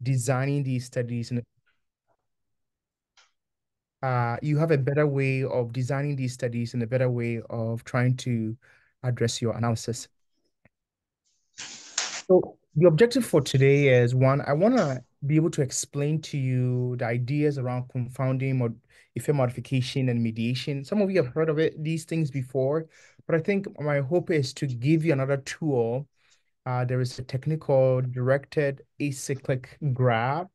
designing these studies and you have a better way of designing these studies and a better way of trying to address your analysis. So the objective for today is one, I want to be able to explain to you the ideas around confounding or effect modification and mediation. Some of you have heard of these things before, but I think my hope is to give you another tool. There is a technique called directed acyclic graph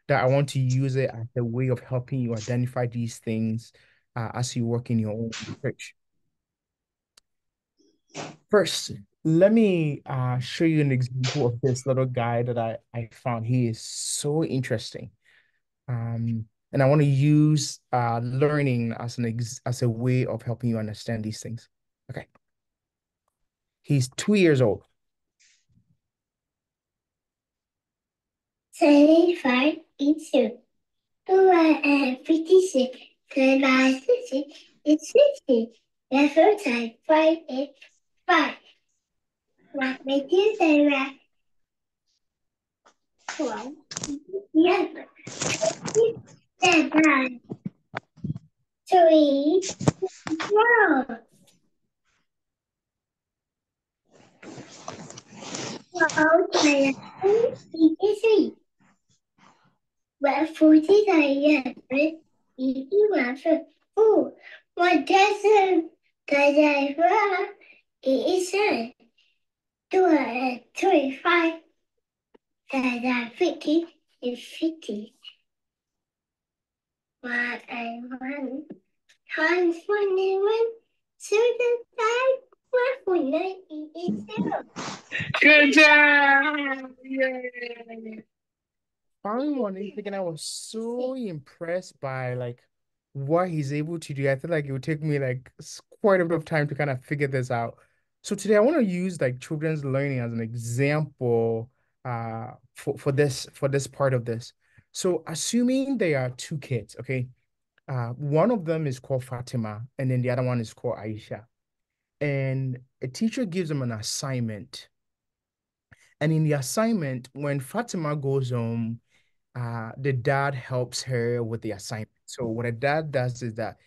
that I want to use it as a way of helping you identify these things as you work in your own research. First, let me show you an example of this little guy that I found. He is so interesting. And I want to use learning as as a way of helping you understand these things. Okay. He's 2 years old. 75 into 256 divided by 60 is 60. Therefore, type 5 is 5. What makes you say that 12? Yes. 7, 3, 12. 12 minus 83. Well, 40 times 81 for 4. What doesn't the is 25 times 50 is 50. 1 and 1 times 1 so the time 1.9 is 0. Good job! Yay! Found one and I was so impressed by like what he's able to do. I feel like it would take me like quite a bit of time to kind of figure this out. So today I want to use like children's learning as an example for this part of this. So assuming there are two kids, okay? One of them is called Fatima, and then the other one is called Aisha. And a teacher gives them an assignment. And in the assignment, when Fatima goes home, the dad helps her with the assignment. So what a dad does is that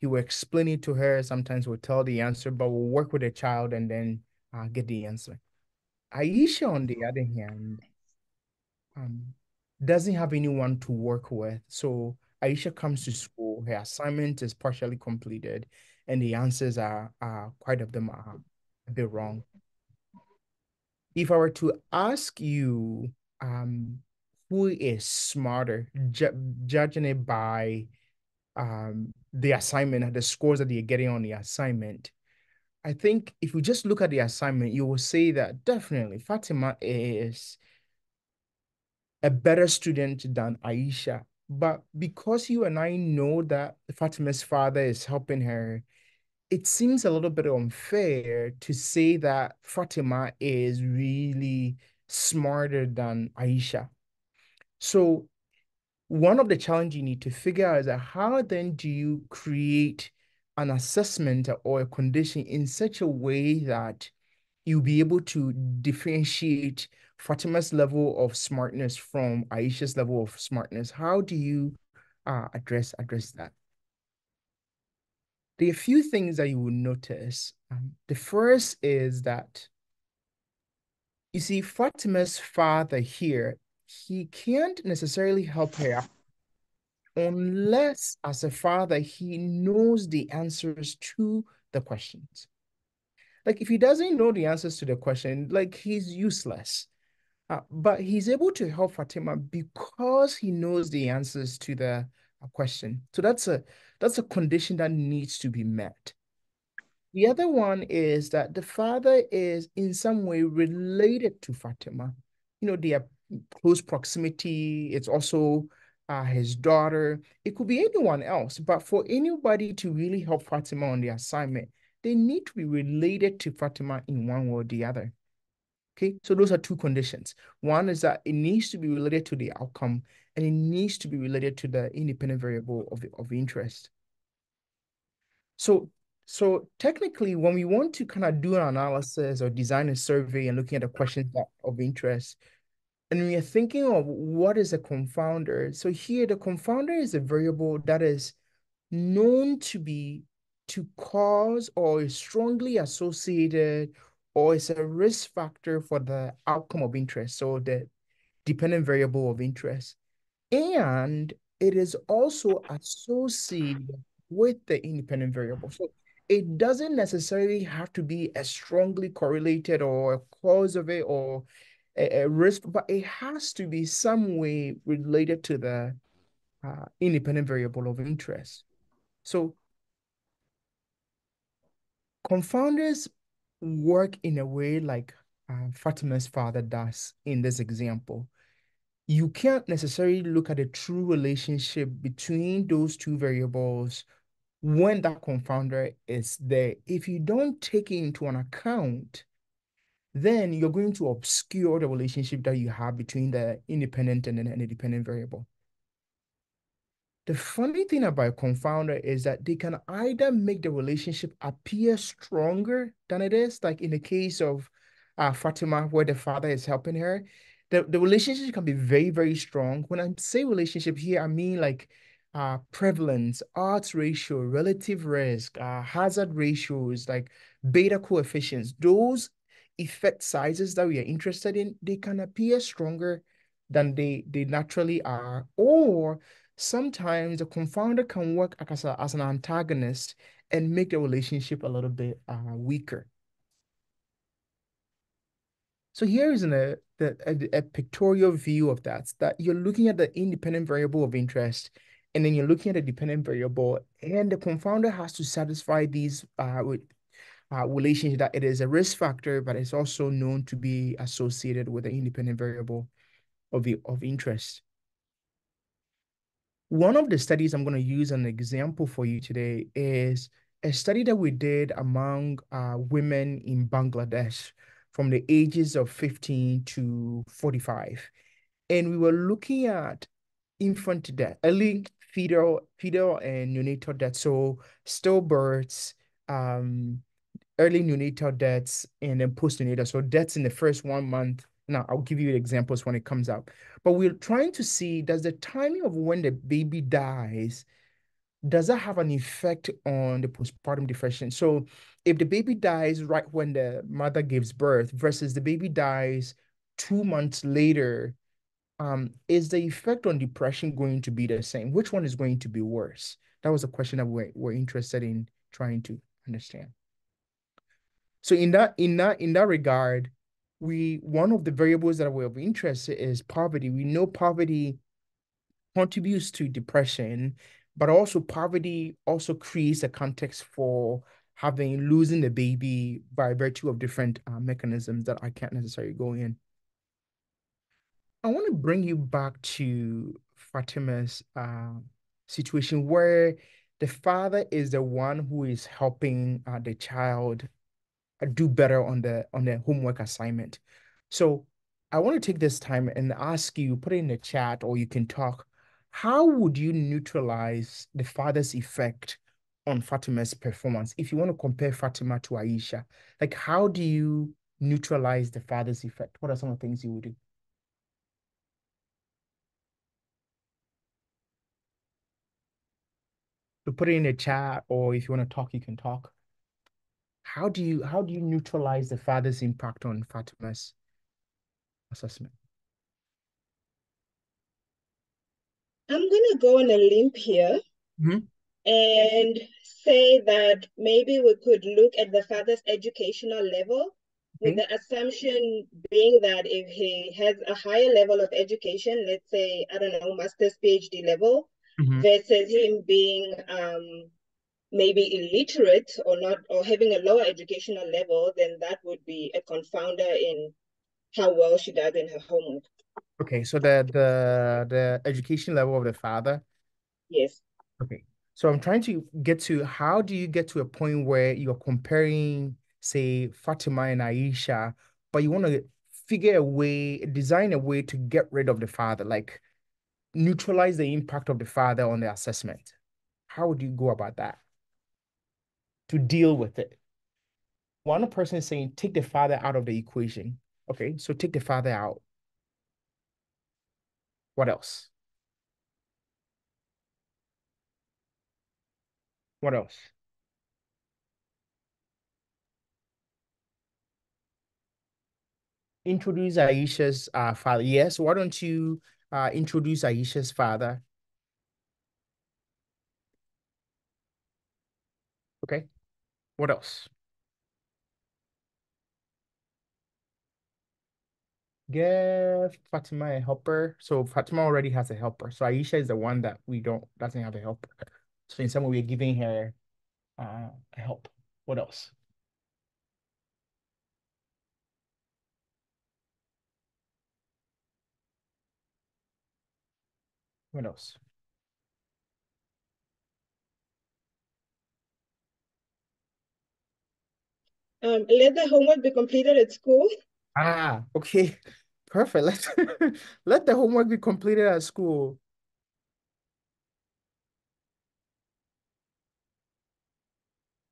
he will explain it to her. Sometimes we'll tell the answer, but we'll work with the child and then get the answer. Aisha, on the other hand, um, doesn't have anyone to work with. So Aisha comes to school, her assignment is partially completed, and the answers are quite of them are a bit wrong. If I were to ask you, who is smarter, judging it by the assignment, the scores that you're getting on the assignment, I think if you just look at the assignment, you will say that definitely Fatima is a better student than Aisha. But because you and I know that Fatima's father is helping her, it seems a little bit unfair to say that Fatima is really smarter than Aisha. So one of the challenges you need to figure out is that how then do you create an assessment or a condition in such a way that you'll be able to differentiate Fatima's level of smartness from Aisha's level of smartness? How do you address that? There are a few things that you will notice. The first is that you see Fatima's father here, he can't necessarily help her unless, as a father, he knows the answers to the questions. Like, if he doesn't know the answers to the question, like, he's useless. But he's able to help Fatima because he knows the answers to the question. So that's a condition that needs to be met. The other one is that the father is in some way related to Fatima. You know, they are close proximity. It's also his daughter. It could be anyone else, but for anybody to really help Fatima on the assignment, they need to be related to Fatima in one way or the other. Okay, so those are two conditions. One is that it needs to be related to the outcome, and it needs to be related to the independent variable of interest. So, so technically, when we want to kind of do an analysis or design a survey and looking at the questions that of interest, And we are thinking of what is a confounder. So here, the confounder is a variable that is known to cause or is strongly associated or is a risk factor for the outcome of interest. So the dependent variable of interest. And it is also associated with the independent variable. So it doesn't necessarily have to be as strongly correlated or a cause of it or a risk, but it has to be some way related to the independent variable of interest. So confounders work in a way like Fatima's father does in this example. You can't necessarily look at a true relationship between those two variables when that confounder is there. If you don't take it into an account, then you're going to obscure the relationship that you have between the independent and the independent variable. The funny thing about a confounder is that they can either make the relationship appear stronger than it is, like in the case of Fatima, where the father is helping her. The relationship can be very, very strong. When I say relationship here, I mean like prevalence, odds ratio, relative risk, hazard ratios, like beta coefficients. Those effect sizes that we are interested in, they can appear stronger than they naturally are, or sometimes the confounder can work as an antagonist and make the relationship a little bit weaker. So here is a pictorial view of that you're looking at the independent variable of interest, and then you're looking at the dependent variable, and the confounder has to satisfy these with relationship that it is a risk factor, but it's also known to be associated with the independent variable of interest. One of the studies I'm going to use an example for you today is a study that we did among women in Bangladesh from the ages of 15 to 45. And we were looking at infant death, early fetal and neonatal death. So stillbirths, early neonatal deaths, and then postnatal. So deaths in the first 1 month. Now, I'll give you examples when it comes out. But we're trying to see, does the timing of when the baby dies, does that have an effect on the postpartum depression? So if the baby dies right when the mother gives birth versus the baby dies 2 months later, is the effect on depression going to be the same? Which one is going to be worse? That was a question that we're interested in trying to understand. So in that regard, we one of the variables that we're of interest is poverty. We know poverty contributes to depression, but also poverty also creates a context for having losing the baby by virtue of different mechanisms that I can't necessarily go in. I want to bring you back to Fatima's situation where the father is the one who is helping the child do better on the homework assignment. So I want to take this time and ask you, put it in the chat or you can talk. How would you neutralize the father's effect on Fatima's performance? If you want to compare Fatima to Aisha, like how do you neutralize the father's effect? What are some of the things you would do? So put it in the chat, or if you want to talk, you can talk. How do you neutralize the father's impact on Fatima's assessment? I'm gonna go on a limp here Mhm. and say that maybe we could look at the father's educational level, with Okay. the assumption being that if he has a higher level of education, let's say, I don't know, master's, PhD level, Mhm. versus him being maybe illiterate or not, or having a lower educational level, then that would be a confounder in how well she does in her homework. Okay, so the education level of the father. Yes. Okay. So I'm trying to get to how do you get to a point where you're comparing, say, Fatima and Aisha, but you want to figure a way, design a way to get rid of the father, like neutralize the impact of the father on the assessment. How would you go about that to deal with it? One person is saying take the father out of the equation. Okay, so take the father out. What else? What else? Introduce Aisha's father. Yes, why don't you introduce Aisha's father? Okay. What else? Give Fatima a helper. So Fatima already has a helper. So Aisha is the one that we don't doesn't have a helper. So in some way we're giving her a help. What else? What else? Let the homework be completed at school. Okay. Perfect. Let the homework be completed at school.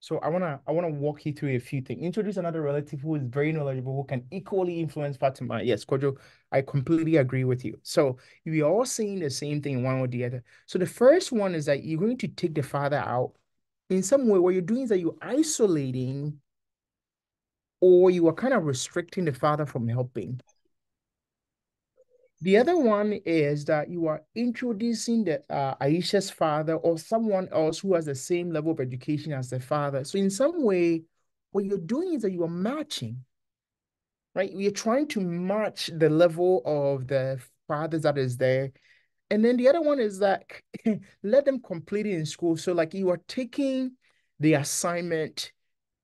So I wanna walk you through a few things. Introduce another relative who is very knowledgeable, who can equally influence Fatima. Yes, Kojo, I completely agree with you. So we are all saying the same thing one or the other. So the first one is that you're going to take the father out in some way. What you're doing is that you're isolating or you are kind of restricting the father from helping. The other one is that you are introducing the Aisha's father or someone else who has the same level of education as the father. So in some way, what you're doing is that you are matching, right? We are trying to match the level of the fathers that is there. And then the other one is that let them complete it in school. So like you are taking the assignment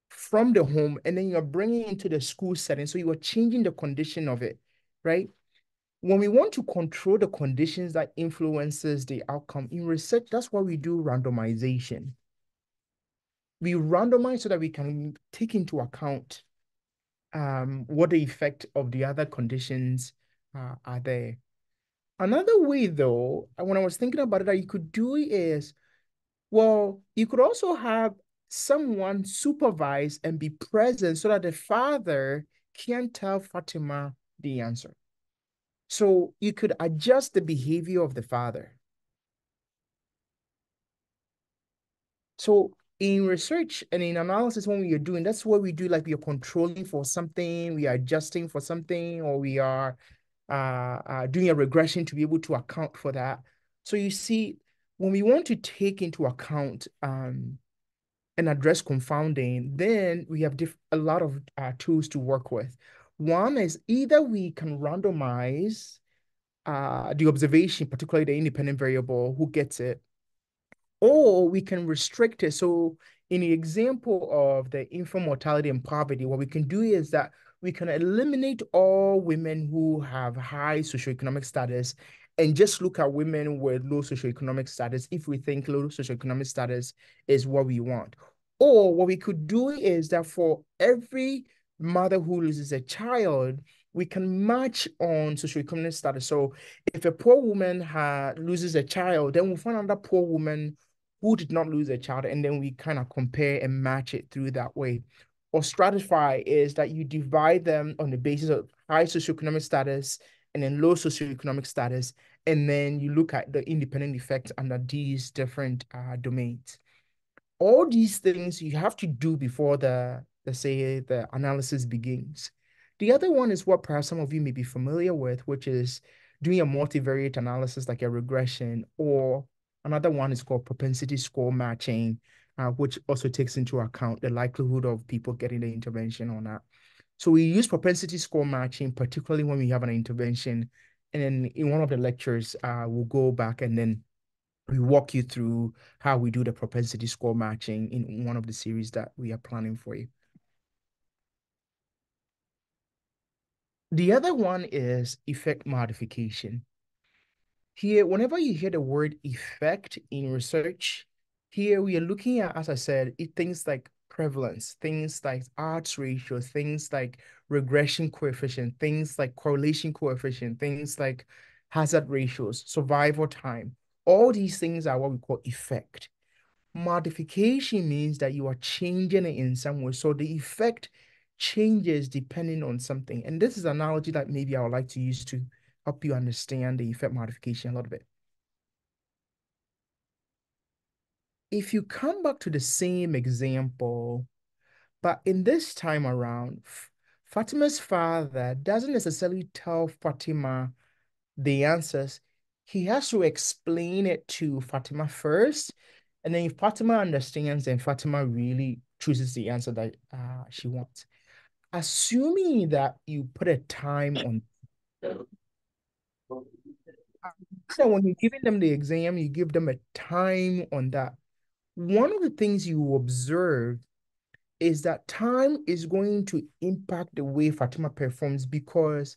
from the home and then you're bringing it into the school setting. So you are changing the condition of it, right? When we want to control the conditions that influences the outcome in research, that's why we do randomization. We randomize so that we can take into account what the effect of the other conditions are there. Another way, though, when I was thinking about it, that you could do is, well, you could also have someone supervise and be present so that the father can tell Fatima the answer. So you could adjust the behavior of the father. So in research and in analysis, when we are doing, that's what we do. Like we are controlling for something, we are adjusting for something, or we are doing a regression to be able to account for that. So you see, when we want to take into account and address confounding, then we have a lot of tools to work with. One is either we can randomize the observation, particularly the independent variable, who gets it, or we can restrict it. So in the example of the infant mortality and poverty, what we can do is that we can eliminate all women who have high socioeconomic status and just look at women with low socioeconomic status if we think low socioeconomic status is what we want. Or what we could do is that for every mother who loses a child, we can match on socioeconomic status. So if a poor woman loses a child, then we'll find another poor woman who did not lose a child, and then we kind of compare and match it through that way. Or stratify is that you divide them on the basis of high socioeconomic status and then low socioeconomic status, and then you look at the independent effects under these different domains. All these things you have to do before let's say the analysis begins. The other one is what perhaps some of you may be familiar with, which is doing a multivariate analysis like a regression, or another one is called propensity score matching, which also takes into account the likelihood of people getting the intervention or not. So we use propensity score matching, particularly when we have an intervention. And then in one of the lectures, we'll go back and then we walk you through how we do the propensity score matching in one of the series that we are planning for you. The other one is effect modification. Here, whenever you hear the word effect in research, here we are looking at, as I said, things like prevalence, things like odds ratio, things like regression coefficient, things like correlation coefficient, things like hazard ratios, survival time. All these things are what we call effect. Modification means that you are changing it in some way. So the effect changes depending on something. And this is an analogy that maybe I would like to use to help you understand the effect modification a little bit. If you come back to the same example, but in this time around, Fatima's father doesn't necessarily tell Fatima the answers. He has to explain it to Fatima first. And then if Fatima understands, then Fatima really chooses the answer that she wants. Assuming that you put a time on that when you're giving them the exam, you give them a time on that. One of the things you observe is that time is going to impact the way Fatima performs because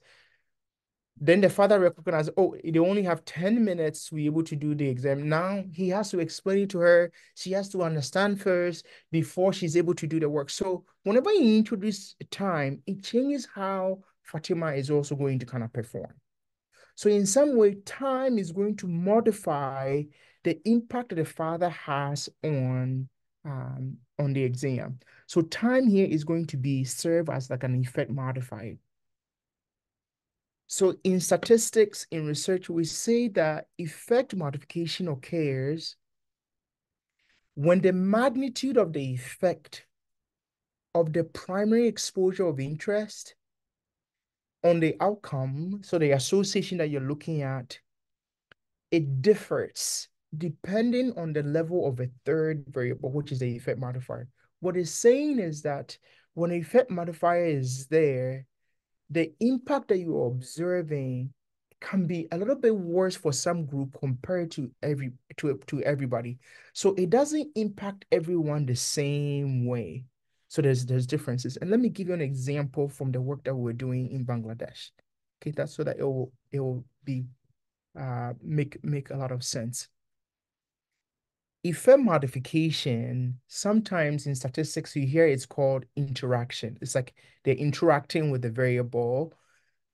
then the father recognizes, oh, they only have 10 minutes to be able to do the exam. Now he has to explain it to her. She has to understand first before she's able to do the work. So whenever you introduce time, it changes how Fatima is also going to kind of perform. So in some way, time is going to modify the impact that the father has on the exam. So time here is going to be serve as like an effect modifier. So in statistics, in research, we say that effect modification occurs when the magnitude of the effect of the primary exposure of interest on the outcome, so the association that you're looking at, it differs depending on the level of a third variable, which is the effect modifier. What it's saying is that when the effect modifier is there, the impact that you're observing can be a little bit worse for some group compared to everybody. So it doesn't impact everyone the same way. So there's differences. And let me give you an example from the work that we're doing in Bangladesh. Okay, that's so that it will be make a lot of sense. Effect modification, sometimes in statistics, you hear it's called interaction. It's like they're interacting with the variable.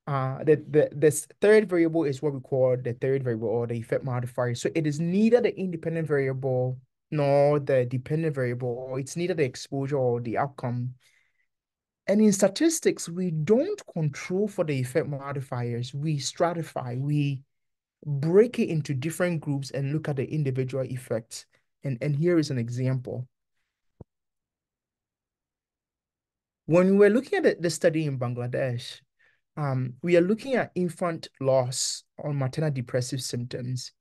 This third variable is what we call the third variable or the effect modifier. So it is neither the independent variable nor the dependent variable, or it's neither the exposure or the outcome. And in statistics, we don't control for the effect modifiers. We stratify, we break it into different groups and look at the individual effects. And here is an example. When we were looking at the study in Bangladesh, we are looking at infant loss on maternal depressive symptoms.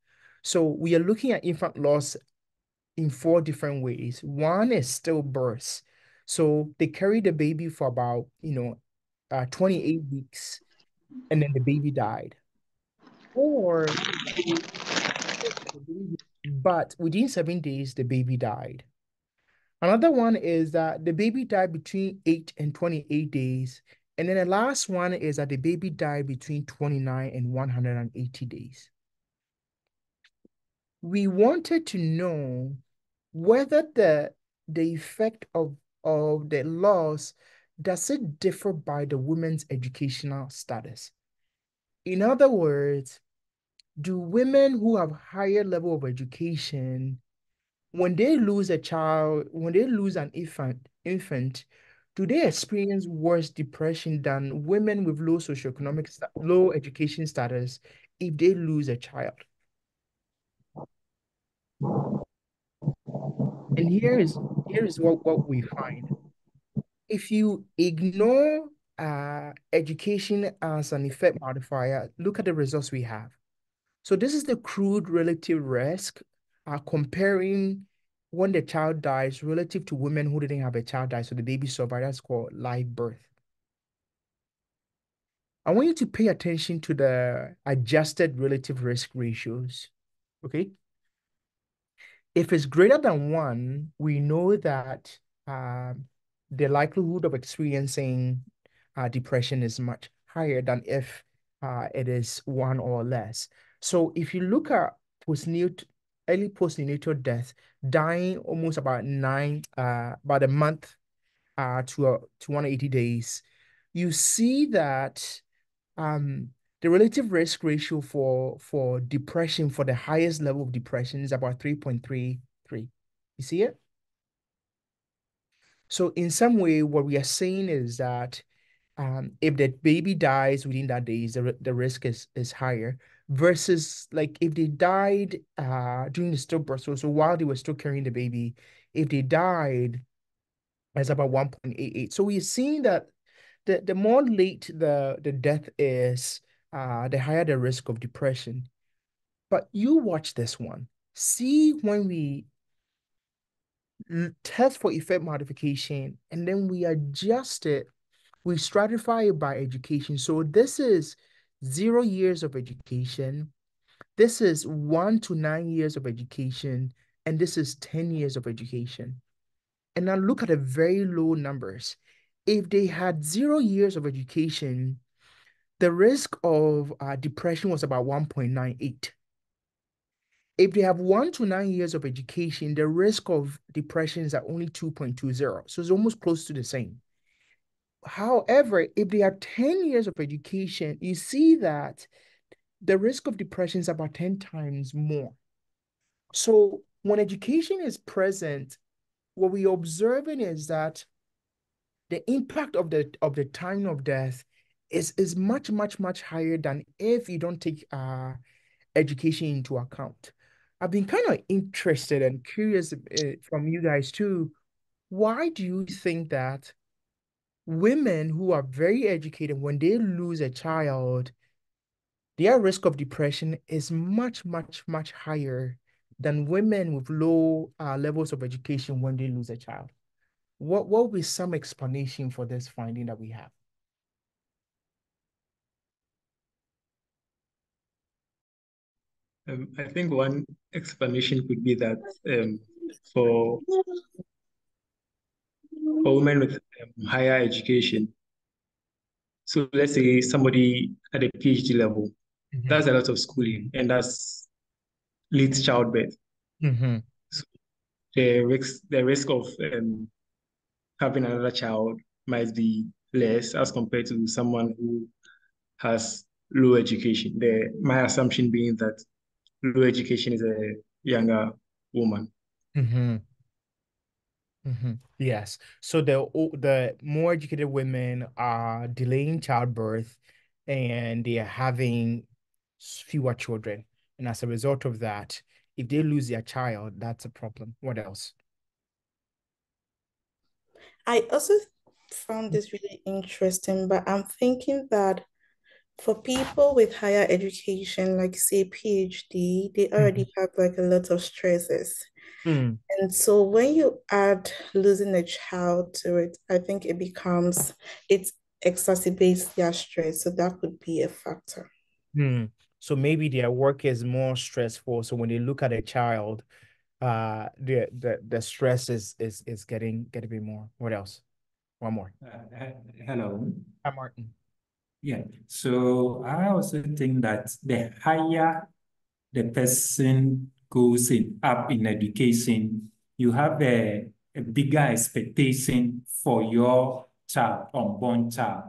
So we are looking at infant loss in four different ways. One is stillbirth. So they carry the baby for about, 28 weeks, and then the baby died. Or they the baby, but within 7 days, the baby died. Another one is that the baby died between 8 and 28 days. And then the last one is that the baby died between 29 and 180 days. We wanted to know whether the effect of the loss does it differ by the women's educational status. In other words, do women who have higher level of education when they lose a child, when they lose an infant, do they experience worse depression than women with low socioeconomic, low education status if they lose a child? And here is what we find. If you ignore education as an effect modifier, look at the results we have. So this is the crude relative risk comparing when the child dies relative to women who didn't have a child die. So the baby survived. That's called live birth. I want you to pay attention to the adjusted relative risk ratios. Okay. If it's greater than one, we know that the likelihood of experiencing depression is much higher than if it is one or less. So if you look at early postnatal death, dying almost about a month to 180 days, you see that um, the relative risk ratio for depression, for the highest level of depression, is about 3.33. You see it? So in some way, what we are saying is that If the baby dies within that days, the risk is higher versus like if they died during the stillbirth. So while they were still carrying the baby, if they died, it's about 1.88. So we're seeing that the more late the death is, the higher the risk of depression. But you watch this one. See when we test for effect modification and then we adjust it, we stratify it by education. So this is 0 years of education. This is 1 to 9 years of education. And this is 10 years of education. And now look at the very low numbers. If they had 0 years of education, the risk of depression was about 1.98. If they have 1 to 9 years of education, the risk of depression is at only 2.20. So it's almost close to the same. However, if they have 10 years of education, you see that the risk of depression is about 10 times more. So when education is present, what we're observing is that the impact of the time of death is much, much, much higher than if you don't take education into account. I've been kind of interested and curious from you guys too. Why do you think that women who are very educated, when they lose a child, their risk of depression is much, much, much higher than women with low levels of education when they lose a child? What would be some explanation for this finding that we have? I think one explanation could be that for, for women with higher education, so let's say somebody at a PhD level, Mm-hmm. that's a lot of schooling and that's leads childbirth. Mm-hmm. So the risk of having another child might be less as compared to someone who has low education. My assumption being that low education is a younger woman. Mm-hmm. Mm-hmm. Yes. So the more educated women are delaying childbirth and they are having fewer children. And as a result of that, if they lose their child, that's a problem. What else? I also found this really interesting, but I'm thinking that for people with higher education, like say PhD, they Mm-hmm. already have like a lot of stresses. Mm, And so when you add losing a child to it, I think it exacerbates their stress. So that could be a factor. mm. So maybe their work is more stressful. So when they look at a child, the stress is getting a bit more. What else? One more. Hello. Hi, Martin. Yeah. So I also think that the higher the person goes up in education, you have a bigger expectation for your child, unborn child.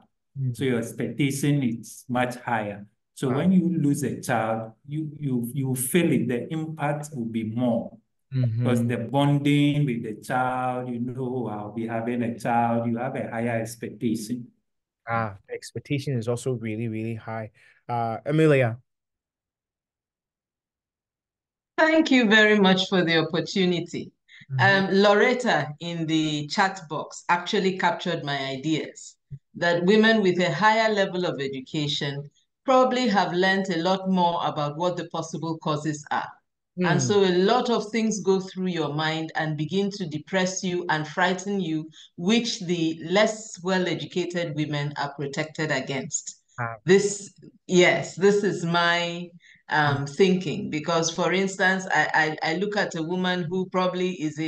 So Mm. your expectation is much higher. So Wow. when you lose a child, you feel it, the impact will be more because Mm-hmm. the bonding with the child, I'll be having a child, you have a higher expectation. Expectation is also really, really high. Amelia. Thank you very much for the opportunity. Mm-hmm. Loretta in the chat box actually captured my ideas that women with a higher level of education probably have learned a lot more about what the possible causes are. And Mm, so a lot of things go through your mind and begin to depress you and frighten you, which the less well-educated women are protected against. uh, This, yes, this is my mm, thinking because, for instance, I look at a woman who probably is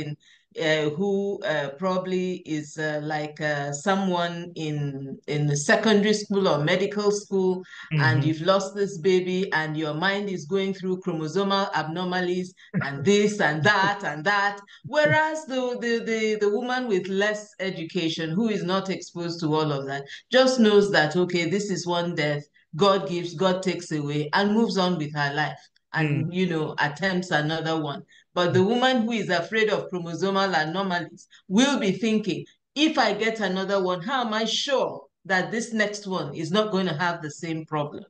like someone in the secondary school or medical school, and mhm, you've lost this baby, and your mind is going through chromosomal abnormalities and this and that and that. Whereas the woman with less education, who is not exposed to all of that, just knows that okay, this is one death. God gives, God takes away, and moves on with her life mm, and, attempts another one. But the woman who is afraid of chromosomal anomalies will be thinking, if I get another one, how am I sure that this next one is not going to have the same problem.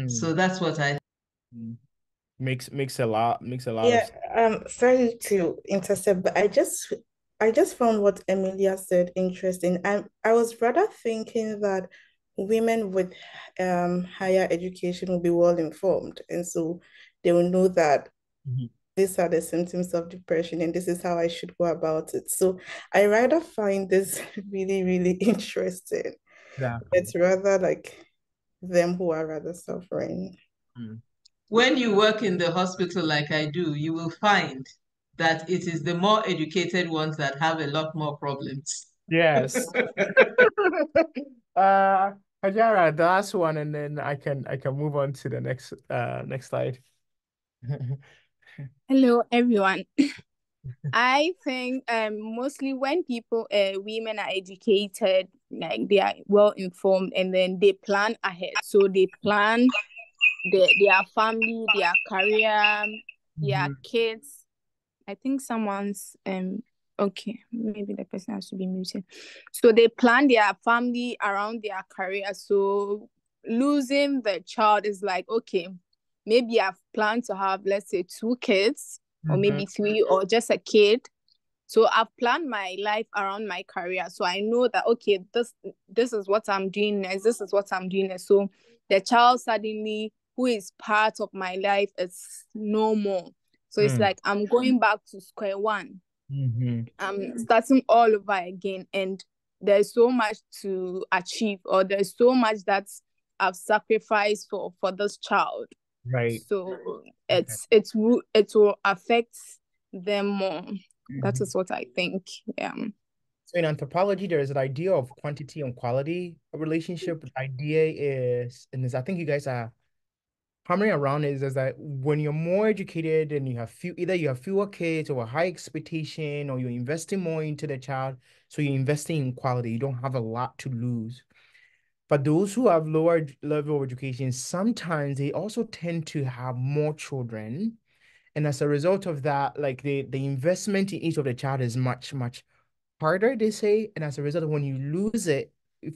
So Mm. that's what I Makes a lot of Yeah, sense. sorry to intercept, but I just found what Emilia said interesting. I was rather thinking that women with higher education will be well informed, and so they will know that Mhm. these are the symptoms of depression and this is how I should go about it. So I rather find this really, really interesting. Exactly. It's rather like them who are rather suffering. Mm. when you work in the hospital like I do, you will find that it is the more educated ones that have a lot more problems. Yes. uh Hajara, the last one, and then I can move on to the next slide. Hello, everyone. I think mostly when people women are educated, like they are well informed, and then they plan ahead. So they plan their family, their career, their Mhm. kids. I think someone's okay, maybe the person has to be muted. So they plan their family around their career. So losing the child is like, okay, maybe I've planned to have, let's say, 2 kids or Mhm. maybe 3 or just a kid. So I've planned my life around my career. So I know that okay, this is what I'm doing next. This is what I'm doing next. So the child suddenly who is part of my life is no more. So it's Mm. like I'm going back to square one. Mhm. I'm starting all over again, and there's so much to achieve, or there's so much that I've sacrificed for this child. Right. So Okay. it will affect them more. That Mhm. is what I think. Yeah. So in anthropology, there is an idea of quantity and quality of relationship. The idea is, and this, I think you guys are hammering around is that when you're more educated and you have either you have fewer kids or a high expectation, or you're investing more into the child, so you're investing in quality, you don't have a lot to lose. But those who have lower level of education, sometimes they also tend to have more children. And as a result of that, like the investment in each of the child is much, much harder, they say. And as a result, when you lose it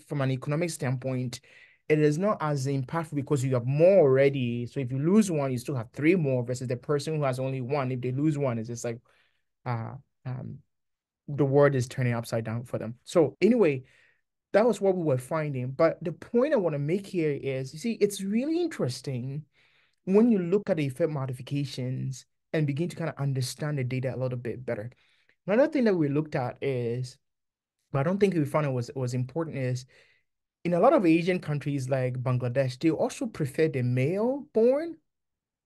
from an economic standpoint, it is not as impactful because you have more already. So if you lose one, you still have three more versus the person who has only one. If they lose one, it's just like uh um the world is turning upside down for them. So anyway, that was what we were finding. But the point I want to make here is, you see, it's really interesting when you look at the effect modifications and begin to kind of understand the data a little bit better. Another thing that we looked at is, but I don't think we found it was important, is in a lot of Asian countries like Bangladesh, they also prefer the male born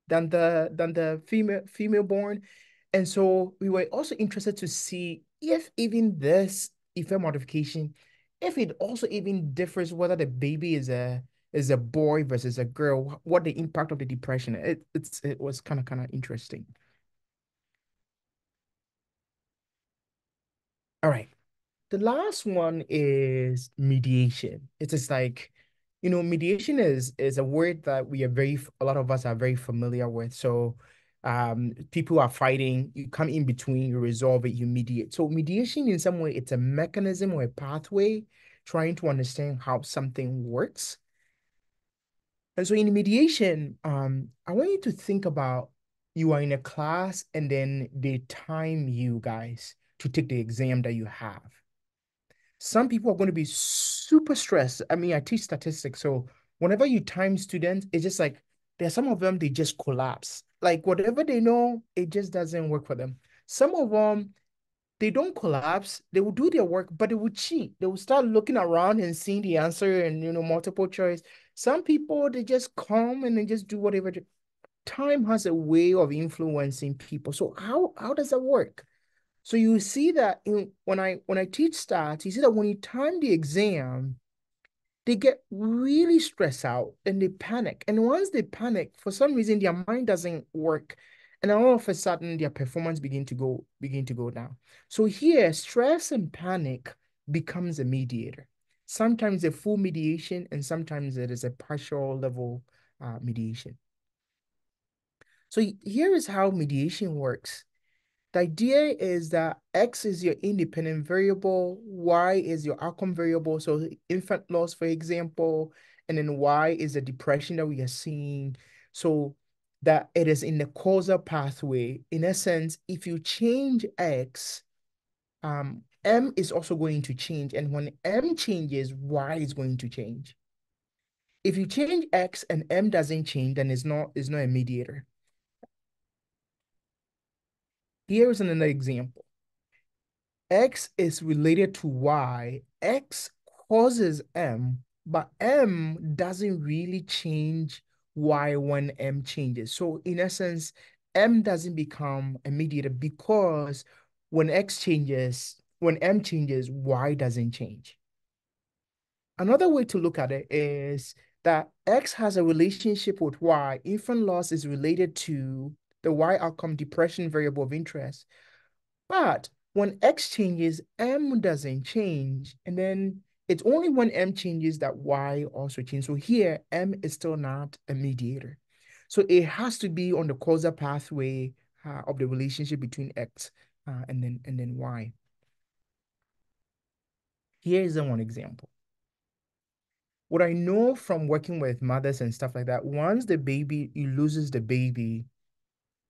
than the female born. And so we were also interested to see if even this effect modification, if it also even differs whether the baby is a boy versus a girl, what the impact of the depression. It was kind of interesting. All right. The last one is mediation. It's just like, mediation is a word that we are a lot of us are very familiar with. So, people are fighting, you come in between, you resolve it, you mediate. So mediation in some way, it's a mechanism or a pathway trying to understand how something works. And so in mediation, I want you to think about, you are in a class and then they time you guys to take the exam that you have. Some people are going to be super stressed. I mean, I teach statistics, so whenever you time students, it's just like there's some of them they just collapse. Like whatever they know, it just doesn't work for them. Some of them they don't collapse. They will do their work, but they will cheat. They will start looking around and seeing the answer and multiple choice. Some people they just come and they just do whatever. Time has a way of influencing people. So how does that work? So you see that when I teach stats, you see that when you time the exam, they get really stressed out and they panic. And once they panic, for some reason their mind doesn't work. And all of a sudden their performance begin to go down. So here, stress and panic becomes a mediator. Sometimes a full mediation, and sometimes it is a partial level mediation. So here is how mediation works. The idea is that X is your independent variable, Y is your outcome variable. So infant loss, for example, and then Y is the depression that we are seeing. So that it is in the causal pathway. In essence, if you change X, M is also going to change. And when M changes, Y is going to change. If you change X and M doesn't change, then it's not a mediator. Here is another example. X is related to Y. X causes M, but M doesn't really change Y when M changes. So in essence, M doesn't become a mediator because when when M changes, Y doesn't change. Another way to look at it is that X has a relationship with Y. Infant loss is related to the Y outcome depression variable of interest. But when X changes, M doesn't change. And then it's only when M changes that Y also changes. So here, M is still not a mediator. So it has to be on the causal pathway of the relationship between X and then Y. Here is one example. What I know from working with mothers and stuff like that, once you loses the baby,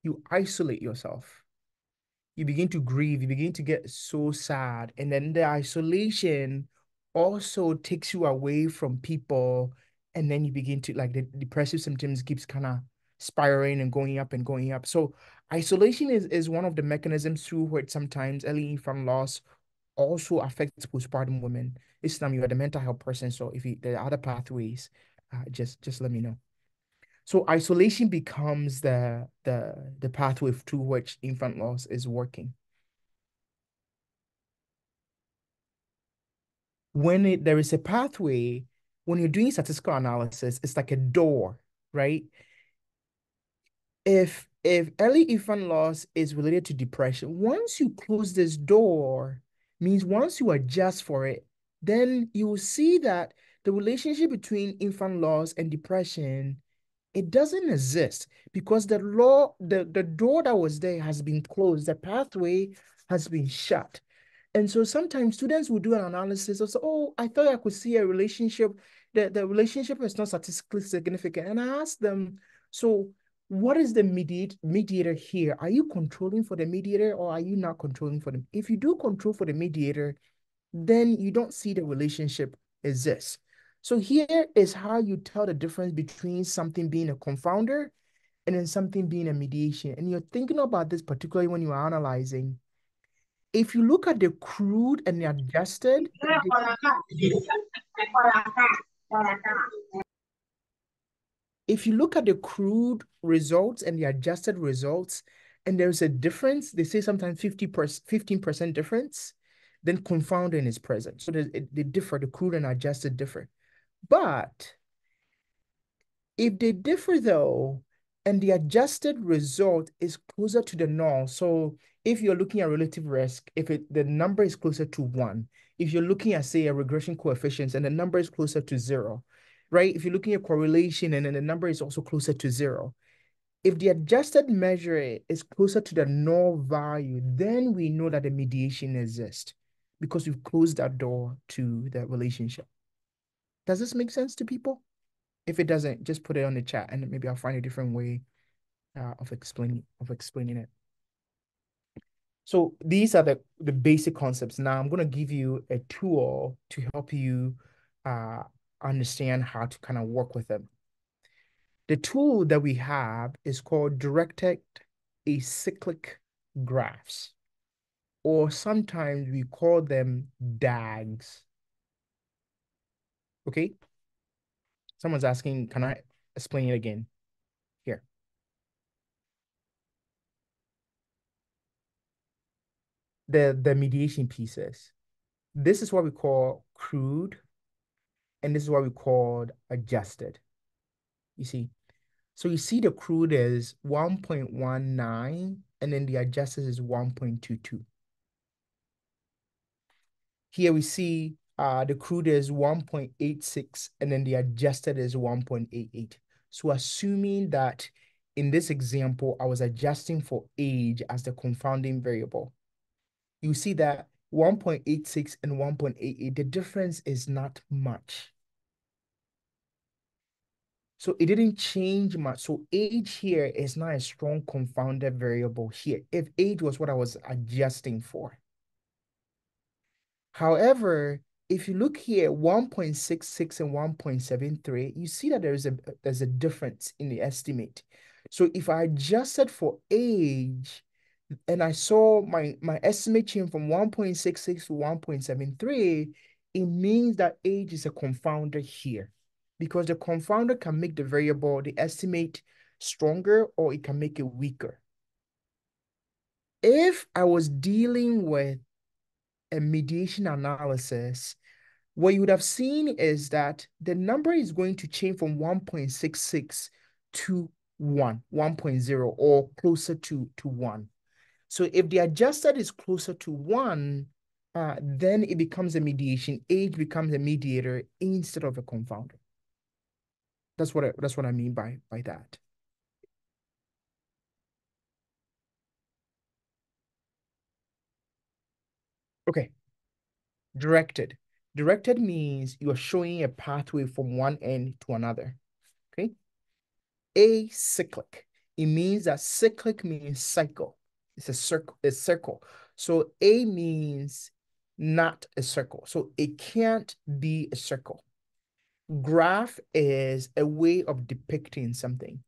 you isolate yourself. You begin to grieve, you begin to get so sad. And then the isolation also takes you away from people. And then you begin to, like, the depressive symptoms keeps kind of spiraling and going up and going up. So isolation is one of the mechanisms through which sometimes early infant loss also affects postpartum women. This time you are the mental health person, so if there are other pathways, just let me know. So isolation becomes the pathway through which infant loss is working. When there is a pathway, when you're doing statistical analysis, it's like a door, right? If early infant loss is related to depression, once you close this door, means once you adjust for it, then you will see that the relationship between infant loss and depression, it doesn't exist because the door that was there has been closed, the pathway has been shut. And so sometimes students will do an analysis of, oh, I thought I could see a relationship. The relationship is not statistically significant. And I ask them, so what is the mediator here? Are you controlling for the mediator or are you not controlling for them? If you do control for the mediator, then you don't see the relationship exist. So here is how you tell the difference between something being a confounder and then something being a mediation. And you're thinking about this particularly when you are analyzing. If you look at the crude and the adjusted, if you look at the crude results and the adjusted results, and there's a difference, they say sometimes 15% difference, then confounding is present. So they differ, the crude and adjusted differ. But if they differ though, and the adjusted result is closer to the null, so if you're looking at relative risk, if the number is closer to 1, if you're looking at, say, a regression coefficient and the number is closer to 0, right? If you're looking at correlation and then the number is also closer to 0, if the adjusted measure is closer to the null value, then we know that the mediation exists because we've closed that door to the relationship. Does this make sense to people? If it doesn't, just put it on the chat and maybe I'll find a different way of explaining it. So these are the basic concepts. Now I'm going to give you a tool to help you understand how to kind of work with them. The tool that we have is called directed acyclic graphs, or sometimes we call them DAGs. Okay? Someone's asking, can I explain it again? Here. The mediation pieces. This is what we call crude, and this is what we call adjusted. You see? So you see the crude is 1.19, and then the adjusted is 1.22. Here we see the crude is 1.86, and then the adjusted is 1.88. So assuming that in this example, I was adjusting for age as the confounding variable. You see that 1.86 and 1.88, the difference is not much. So it didn't change much. So age here is not a strong confounded variable here, if age was what I was adjusting for. However, if you look here, 1.66 and 1.73, you see that there's a difference in the estimate. So if I adjusted for age and I saw my estimate change from 1.66 to 1.73, it means that age is a confounder here, because the confounder can make the variable, the estimate, stronger, or it can make it weaker. If I was dealing with a mediation analysis, what you would have seen is that the number is going to change from 1.66 to 1.0, or closer to 1. So if the adjusted is closer to 1, then it becomes a mediation. Age becomes a mediator instead of a confounder. That's what I mean by that. Okay. Directed. Directed means you're showing a pathway from one end to another. Okay. Acyclic. It means that cyclic means cycle. It's a circle. So A means not a circle. So it can't be a circle. Graph is a way of depicting something.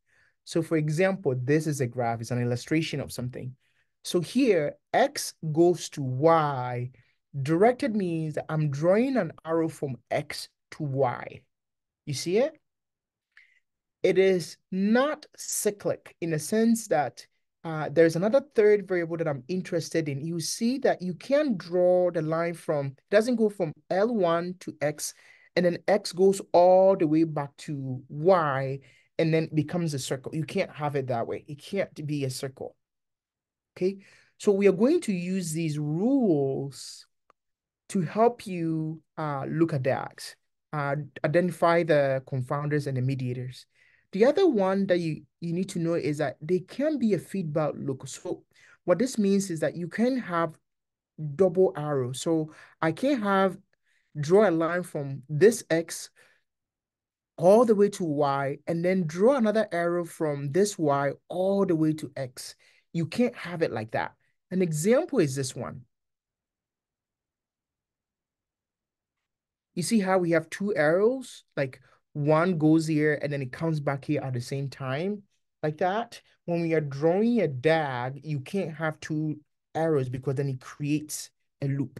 So for example, this is a graph, it's an illustration of something. So here, X goes to Y. Directed means that I'm drawing an arrow from X to Y. You see it? It is not cyclic in the sense that there's another third variable that I'm interested in. You see that you can't draw the line from, it doesn't go from L1 to X, and then X goes all the way back to Y, and then it becomes a circle. You can't have it that way. It can't be a circle. Okay? So we are going to use these rules to help you look at that, identify the confounders and the mediators. The other one that you need to know is that they can be a feedback loop. So what this means is that you can have double arrows. So I can draw a line from this X all the way to Y, and then draw another arrow from this Y all the way to X. You can't have it like that. An example is this one. You see how we have two arrows? Like one goes here and then it comes back here at the same time, like that. When we are drawing a DAG, you can't have two arrows because then it creates a loop.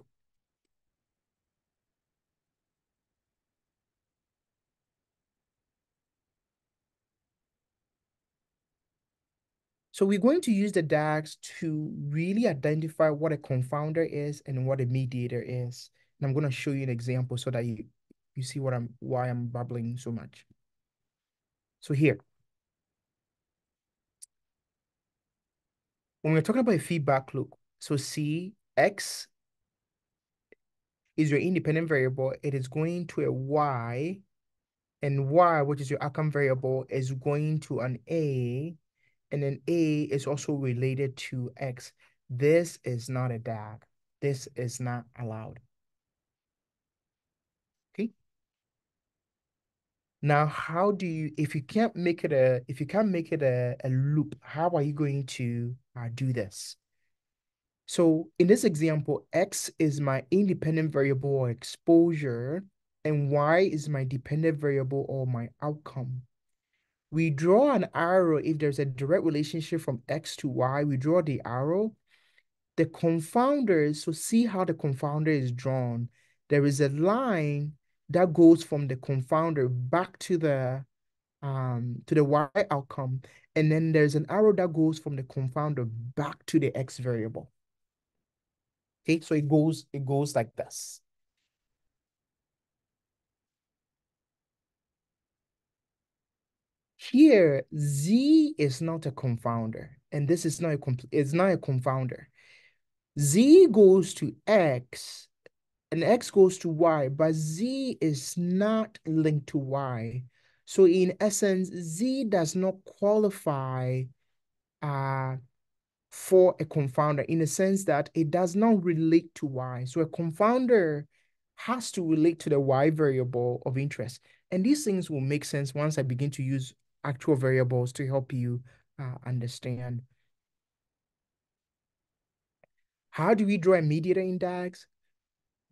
So we're going to use the DAGs to really identify what a confounder is and what a mediator is. And I'm going to show you an example so that you see why I'm babbling so much. So here, when we're talking about a feedback loop, so see X is your independent variable. It is going to a Y, and Y, which is your outcome variable, is going to an A, and then A is also related to X. This is not a DAG. This is not allowed. Okay. Now, how do you, if you can't make it a loop, how are you going to do this? So in this example, X is my independent variable or exposure, and Y is my dependent variable or my outcome. We draw an arrow if there's a direct relationship from X to Y. We draw the arrow. The confounders, so see how the confounder is drawn. There is a line that goes from the confounder back to the Y outcome, and then there's an arrow that goes from the confounder back to the X variable. Okay, so it goes like this. Here, Z is not a confounder, and this is not it's not a confounder. Z goes to X, and X goes to Y, but Z is not linked to Y. So in essence, Z does not qualify for a confounder in the sense that it does not relate to Y. So a confounder has to relate to the Y variable of interest. And these things will make sense once I begin to use actual variables to help you understand. How do we draw a mediator index?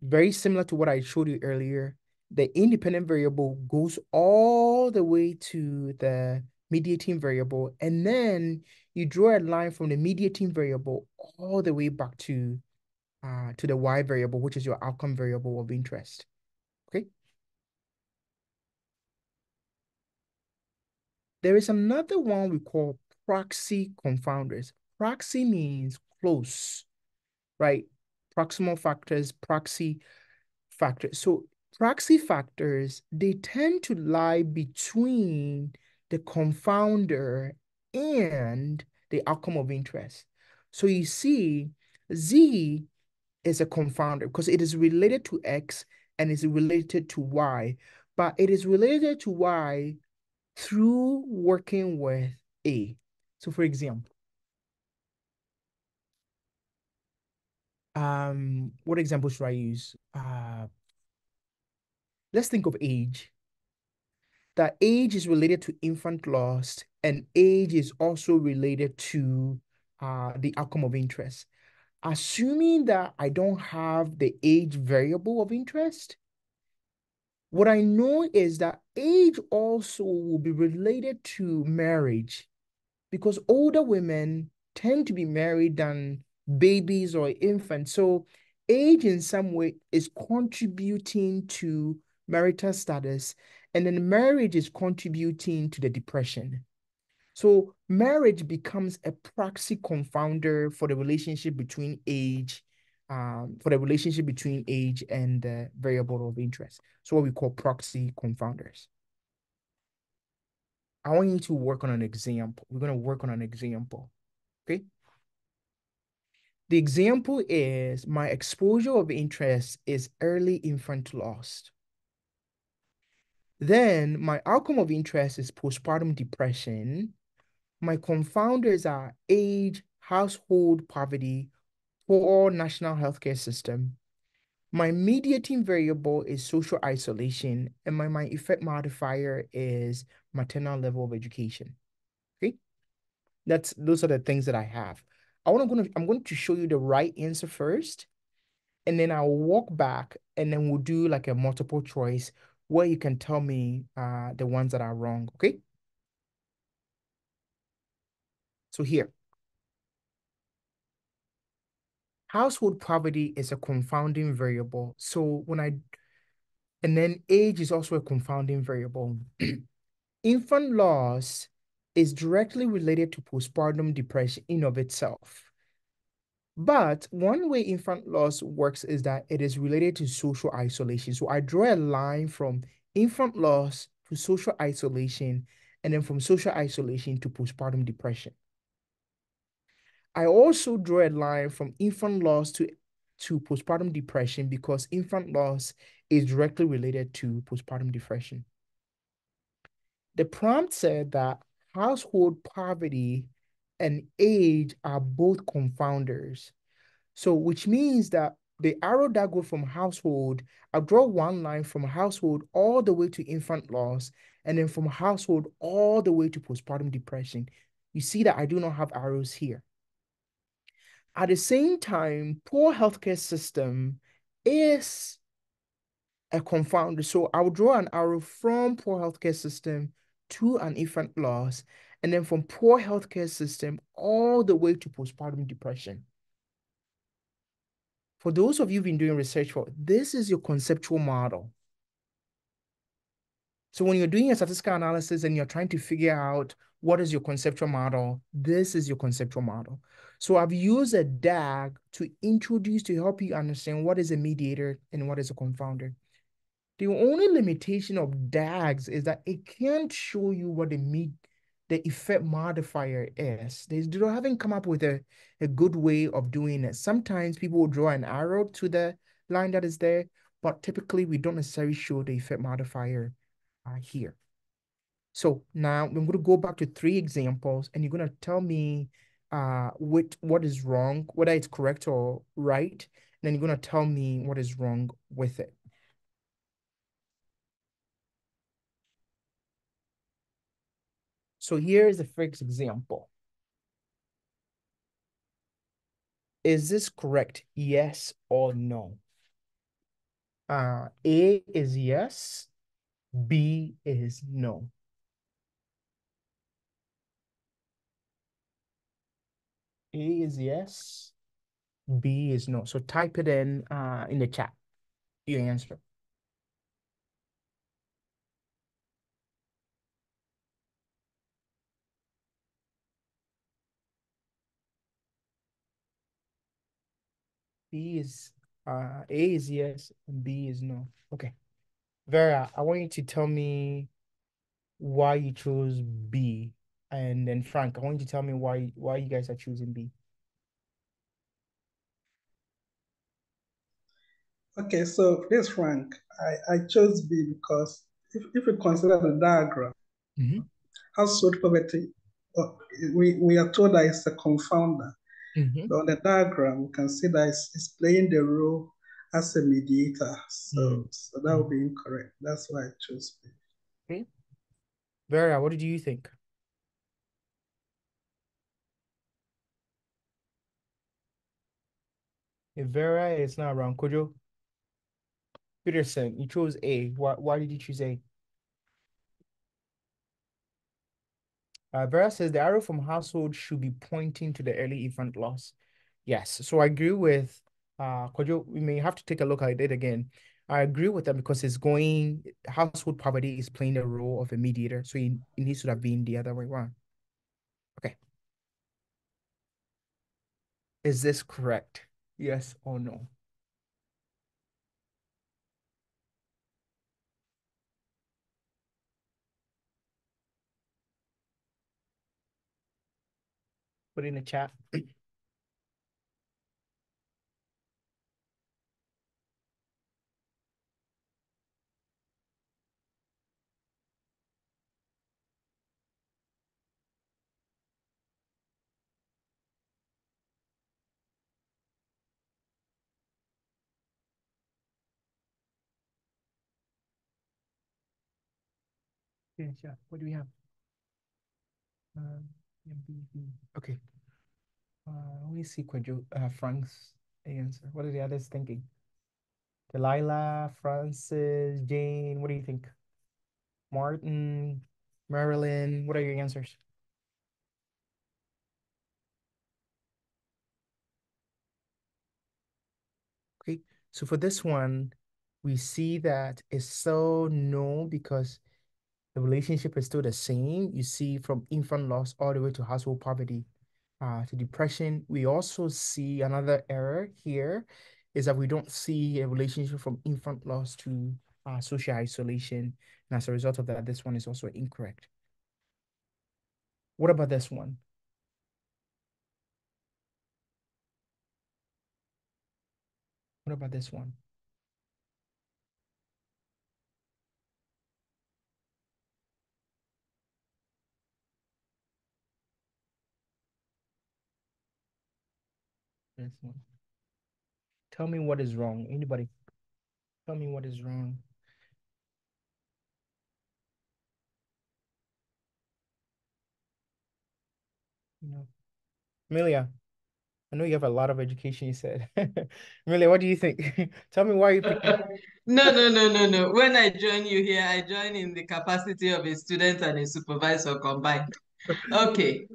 Very similar to what I showed you earlier. The independent variable goes all the way to the mediating variable, and then you draw a line from the mediating variable all the way back to the Y variable, which is your outcome variable of interest. Okay. There is another one we call proxy confounders. Proxy means close, right? Proximal factors, proxy factors. So proxy factors, they tend to lie between the confounder and the outcome of interest. So you see, Z is a confounder because it is related to X and is related to Y, but it is related to Y through working with A. So for example, what example should I use? Let's think of age. That age is related to infant loss, and age is also related to the outcome of interest. Assuming that I don't have the age variable of interest, what I know is that age also will be related to marriage because older women tend to be married than babies or infants. So age in some way is contributing to marital status, and then marriage is contributing to the depression. So marriage becomes a proxy confounder for the relationship between age, and the variable of interest. So what we call proxy confounders. I want you to work on an example. We're going to work on an example. Okay. The example is my exposure of interest is early infant loss. Then my outcome of interest is postpartum depression. My confounders are age, household poverty, poor national healthcare system. My mediating variable is social isolation, and my effect modifier is maternal level of education. Okay, those are the things that I have. I'm going to show you the right answer first, and then I'll walk back, and then we'll do like a multiple choice where you can tell me the ones that are wrong. Okay. So here, household poverty is a confounding variable. So and then age is also a confounding variable. Infant loss is directly related to postpartum depression in of itself. But one way infant loss works is that it is related to social isolation. So I draw a line from infant loss to social isolation, and then from social isolation to postpartum depression. I also draw a line from infant loss to postpartum depression because infant loss is directly related to postpartum depression. The prompt said that household poverty and age are both confounders. So, which means that the arrow that goes from household, I'll draw one line from household all the way to infant loss, and then from household all the way to postpartum depression. You see that I do not have arrows here. At the same time, poor healthcare system is a confounder. So I'll draw an arrow from poor healthcare system to an infant loss, and then from poor healthcare system all the way to postpartum depression. For those of you who've been doing research for, this is your conceptual model. So when you're doing a statistical analysis and you're trying to figure out what is your conceptual model, this is your conceptual model. So I've used a DAG to introduce, to help you understand what is a mediator and what is a confounder. The only limitation of DAGs is that it can't show you what the effect modifier is. They haven't come up with a good way of doing it. Sometimes people will draw an arrow to the line that is there, but typically we don't necessarily show the effect modifier here. So now I'm going to go back to 3 examples, and you're going to tell me what is wrong, whether it's correct or right. Then you're going to tell me what is wrong with it. So here is the first example. Is this correct? Yes or no? A is yes, B is no. A is yes, B is no. So type it in the chat, your answer. B is A is yes, and B is no. Okay. Vera, I want you to tell me why you chose B. And then Frank, I want you to tell me why you guys are choosing B. Okay, so this Frank, I chose B because if you consider the diagram, household poverty, we are told that it's a confounder. But on the diagram, we can see that it's playing the role as a mediator. So that would be incorrect. That's why I chose B. Okay. Vera, what did you think? If Vera is not around, Kojo Peterson, you chose A. Why did you choose A? Vera says the arrow from household should be pointing to the early infant loss. Yes, so I agree with Kojo. We may have to take a look at it again. I agree with that because household poverty is playing the role of a mediator, so it needs to have been the other way around. Okay. Is this correct? Yes or no? Put it in the chat. Yeah, yeah. What do we have? MBV. Okay. Let me see Frank's answer. What are the others thinking? Delilah, Francis, Jane. What do you think? Martin, Marilyn. What are your answers? Okay. So for this one, we see that it's so no because the relationship is still the same. You see from infant loss all the way to household poverty, to depression. We also see another error here is that we don't see a relationship from infant loss to social isolation. And as a result of that, this one is also incorrect. What about this one? What about this one? This one. Tell me what is wrong. Anybody? Tell me what is wrong. You know, Amelia, I know you have a lot of education, you said. Amelia, what do you think? Tell me why you picked it. No. When I join you here, I join in the capacity of a student and a supervisor combined. Okay.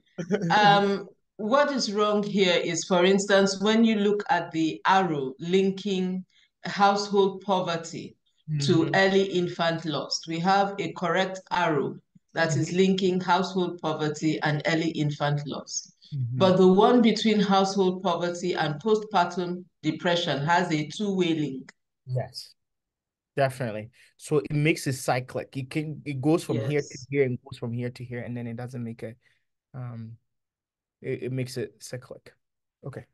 What is wrong here is, for instance, when you look at the arrow linking household poverty to early infant loss, we have a correct arrow that is linking household poverty and early infant loss. But the one between household poverty and postpartum depression has a two-way link. Yes, definitely. So it makes it cyclic. It goes from here to Yes. here and goes from here to here, and then it doesn't make it makes it cyclic. Okay.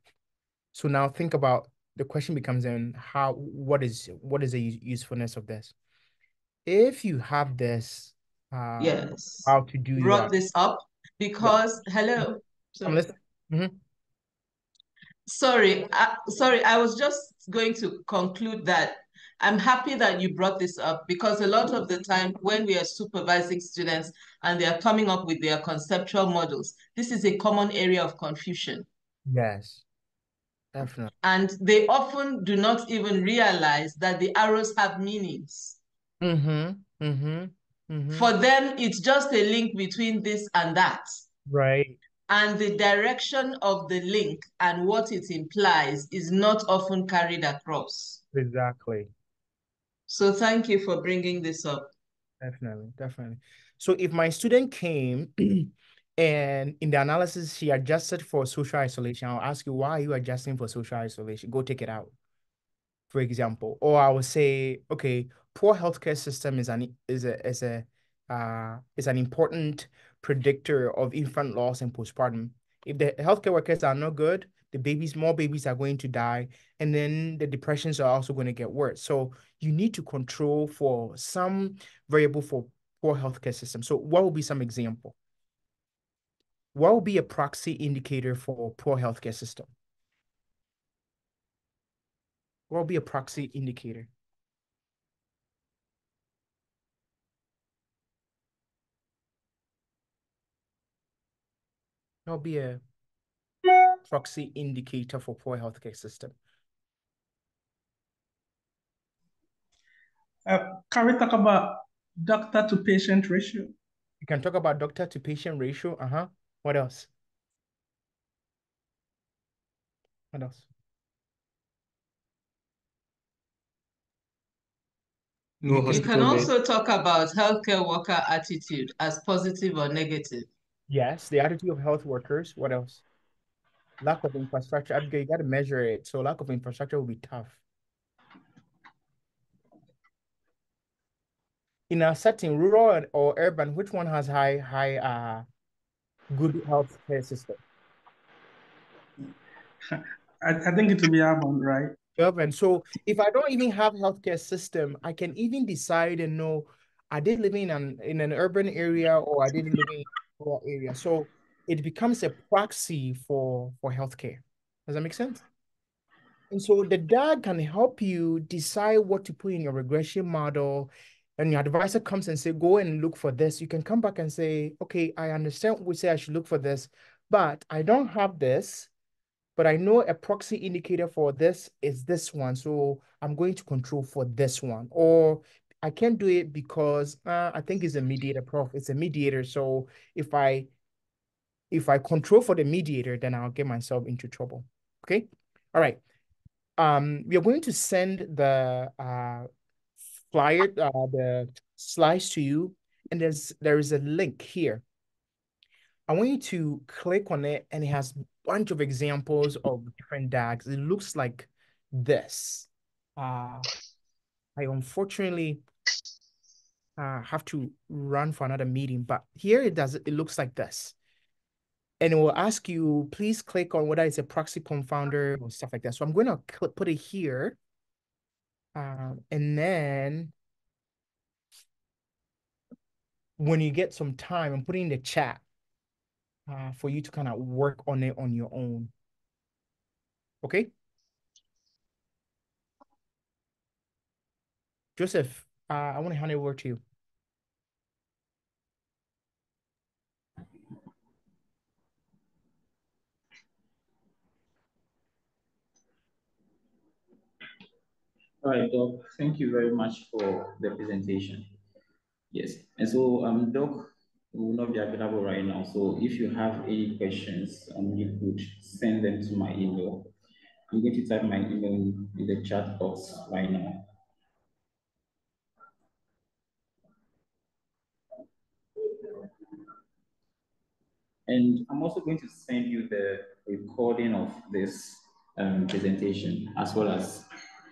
So now think about the question becomes then what is the usefulness of this? If you have this Yes, how to do brought your this up because, hello, I'm sorry. listening. Mm-hmm. Sorry, I was just going to conclude that I'm happy that you brought this up because a lot of the time when we are supervising students and they are coming up with their conceptual models, this is a common area of confusion. Yes, definitely. And they often do not even realize that the arrows have meanings. Mm-hmm. Mm-hmm. Mm-hmm. For them, it's just a link between this and that. Right. And the direction of the link and what it implies is not often carried across. Exactly. So thank you for bringing this up. Definitely, definitely. So if my student came and in the analysis she adjusted for social isolation, I'll ask you, why are you adjusting for social isolation? Go take it out, for example. Or I will say, okay, poor healthcare system is an important predictor of infant loss and postpartum. If the healthcare workers are not good, more babies are going to die, and then the depressions are also going to get worse. So you need to control for some variable for poor healthcare system. So what will be some example? What will be a proxy indicator for poor healthcare system? What will be a proxy indicator? What will be a proxy indicator for poor healthcare system? Can we talk about doctor to patient ratio? You can talk about doctor to patient ratio. What else? What else? No You can hospital bed. also talk about healthcare worker attitude as positive or negative. Yes, the attitude of health workers. What else? Lack of infrastructure. Abigail, you got to measure it. So lack of infrastructure will be tough. In a setting, rural or urban, which one has good health care system? I think it will be urban, right? Urban. So if I don't even have healthcare system, I can even decide and know, are they living in an urban area or are they living in a rural area? So it becomes a proxy for healthcare. Does that make sense? And so the DAG can help you decide what to put in your regression model. And your advisor comes and say, go and look for this. You can come back and say, okay, I understand we say I should look for this, but I don't have this, but I know a proxy indicator for this is this one. So I'm going to control for this one. Or I can't do it because I think it's a mediator, prof. It's a mediator. So if I control for the mediator, then I'll get myself into trouble. Okay. All right. We are going to send the the slides to you, and there is a link here. I want you to click on it, and it has a bunch of examples of different DAGs. It looks like this. I unfortunately have to run for another meeting, but here it does. It looks like this. And it will ask you, please click on whether it's a proxy confounder or stuff like that. So I'm going to put it here. And then when you get some time, I'm putting in the chat for you to kind of work on it on your own. Okay? Joseph, I want to hand it over to you. All right, Doc. Thank you very much for the presentation. Yes, and so Doc will not be available right now. So if you have any questions, you could send them to my email. I'm going to type my email in the chat box right now. And I'm also going to send you the recording of this presentation as well as,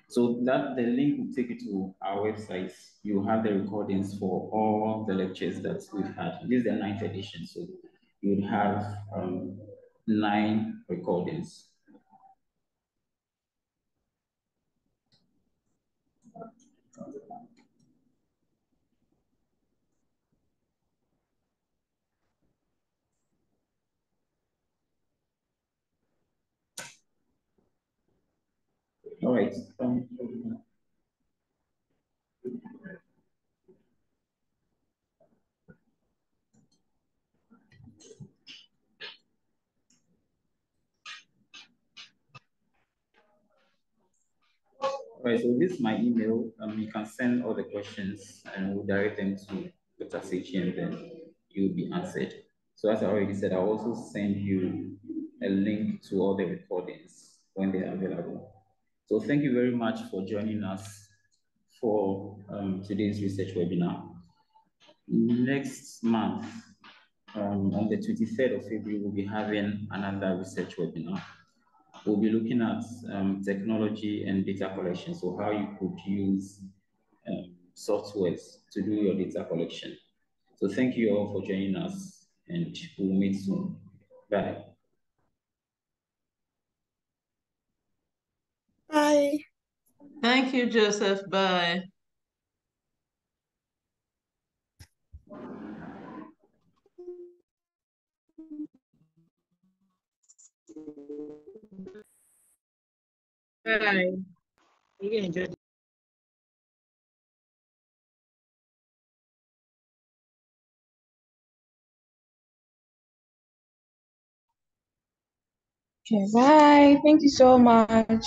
so that the link will take you to our website. You have the recordings for all the lectures that we've had. This is the ninth edition, so you would have 9 recordings. All right. All right, so this is my email. You can send all the questions and we'll direct them to Dr. Sechi and then you'll be answered. So as I already said, I'll also send you a link to all the recordings when they are available. So thank you very much for joining us for today's research webinar. Next month, on the 23rd of February, we'll be having another research webinar. We'll be looking at technology and data collection, so how you could use softwares to do your data collection. So thank you all for joining us, and we'll meet soon. Bye. Bye. Thank you, Joseph. Bye. Bye. You enjoyed Okay, bye. Thank you so much.